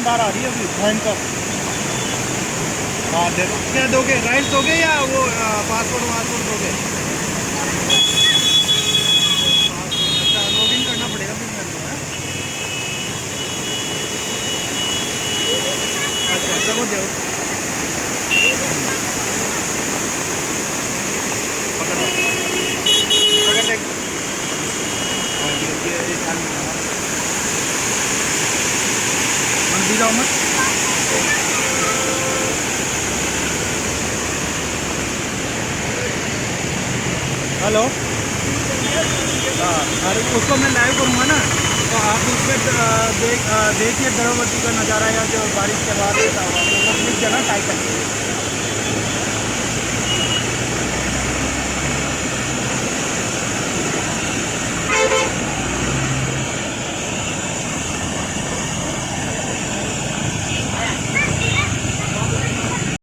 शानदार आ रही है अभी भयंकर। हाँ देखो, क्या दोगे, राइस दोगे या वो पासपोर्ट वासपोर्ट दोगे? अच्छा, लॉगिन करना पड़ेगा फिर मेरे को, है? अच्छा चलो दो। पकड़ो, पकड़ ले। हाँ ये ध्यान में रखना। मंदी जाओ मत। हेलो। हाँ, अरे उसको मैं लाइव करूँगा ना, तो आप उस पर देखिए द्रव्यवती का नज़ारा या जो बारिश के बाद ऐसा हुआ तो वो लिख देना टाइटल।